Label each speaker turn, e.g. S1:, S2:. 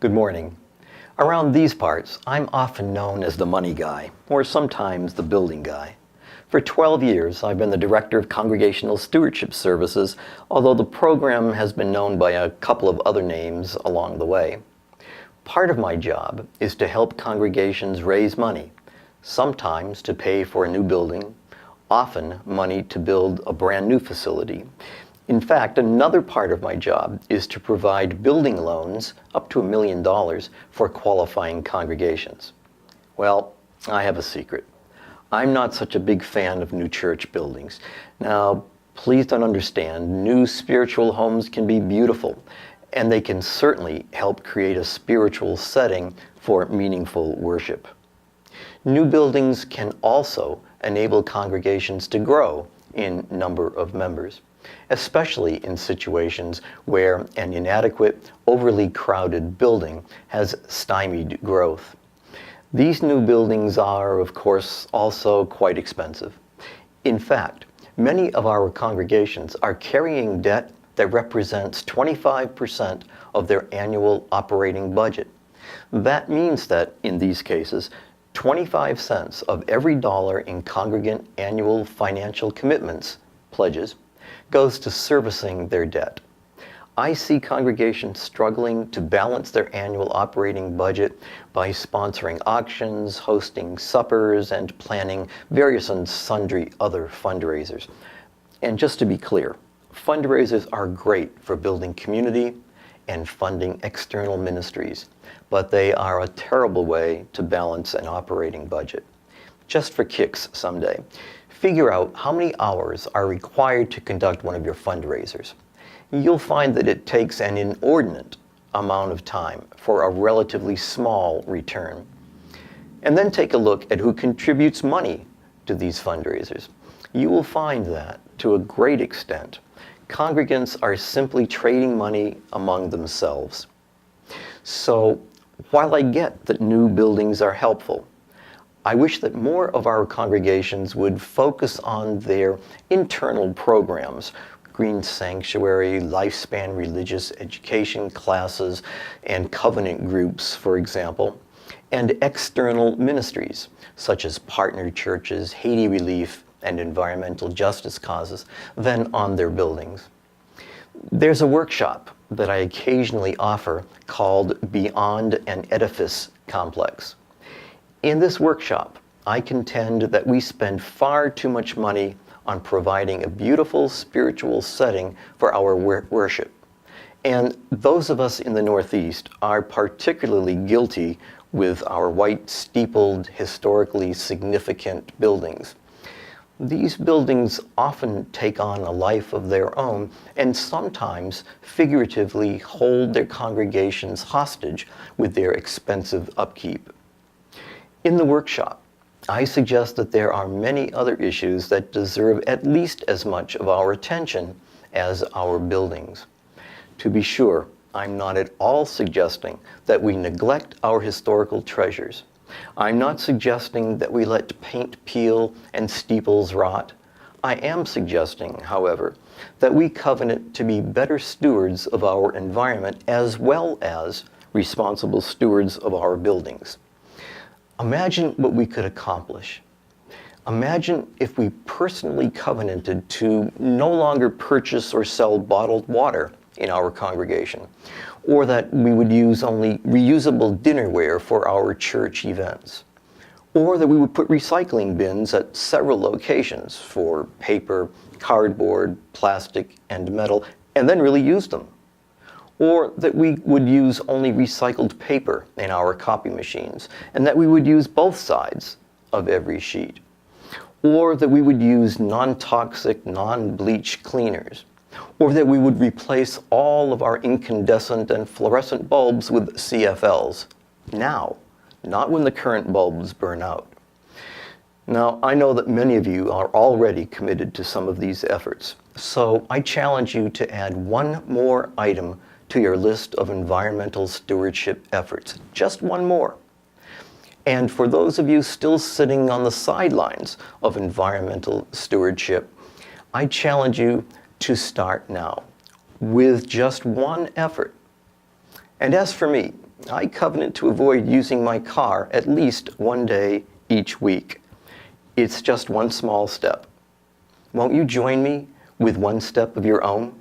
S1: Good morning. Around these parts, I'm often known as the money guy, or sometimes the building guy. For 12 years, I've been the director of Congregational Stewardship Services, although the program has been known by a couple of other names along the way. Part of my job is to help congregations raise money, sometimes to pay for a new building, often money to build a brand new facility. In fact, another part of my job is to provide building loans up to $1 million for qualifying congregations. Well, I have a secret. I'm not such a big fan of new church buildings. Now, please don't understand, new spiritual homes can be beautiful, and they can certainly help create a spiritual setting for meaningful worship. New buildings can also enable congregations to grow in number of members, especially in situations where an inadequate, overly crowded building has stymied growth. These new buildings are, of course, also quite expensive. In fact, many of our congregations are carrying debt that represents 25% of their annual operating budget. That means that, in these cases, 25 cents of every dollar in congregant annual financial commitments, pledges, goes to servicing their debt. I see congregations struggling to balance their annual operating budget by sponsoring auctions, hosting suppers, and planning various and sundry other fundraisers. And just to be clear, fundraisers are great for building community and funding external ministries, but they are a terrible way to balance an operating budget. Just for kicks someday, figure out how many hours are required to conduct one of your fundraisers. You'll find that it takes an inordinate amount of time for a relatively small return. And then take a look at who contributes money to these fundraisers. You will find that, to a great extent, congregants are simply trading money among themselves. So, while I get that new buildings are helpful, I wish that more of our congregations would focus on their internal programs, Green Sanctuary, lifespan religious education classes, and covenant groups, for example, and external ministries, such as partner churches, Haiti relief, and environmental justice causes, than on their buildings. There's a workshop that I occasionally offer called Beyond an Edifice Complex. In this workshop, I contend that we spend far too much money on providing a beautiful spiritual setting for our worship. And those of us in the Northeast are particularly guilty with our white steepled, historically significant buildings. These buildings often take on a life of their own and sometimes figuratively hold their congregations hostage with their expensive upkeep. In the workshop, I suggest that there are many other issues that deserve at least as much of our attention as our buildings. To be sure, I'm not at all suggesting that we neglect our historical treasures. I'm not suggesting that we let paint peel and steeples rot. I am suggesting, however, that we covenant to be better stewards of our environment as well as responsible stewards of our buildings. Imagine what we could accomplish. Imagine if we personally covenanted to no longer purchase or sell bottled water in our congregation, or that we would use only reusable dinnerware for our church events, or that we would put recycling bins at several locations for paper, cardboard, plastic, and metal, and then really use them. Or that we would use only recycled paper in our copy machines, and that we would use both sides of every sheet. Or that we would use non-toxic, non-bleach cleaners. Or that we would replace all of our incandescent and fluorescent bulbs with CFLs. Now, not when the current bulbs burn out. Now, I know that many of you are already committed to some of these efforts, so I challenge you to add one more item to your list of environmental stewardship efforts. Just one more. And for those of you still sitting on the sidelines of environmental stewardship, I challenge you to start now with just one effort. And as for me, I covenant to avoid using my car at least one day each week. It's just one small step. Won't you join me with one step of your own?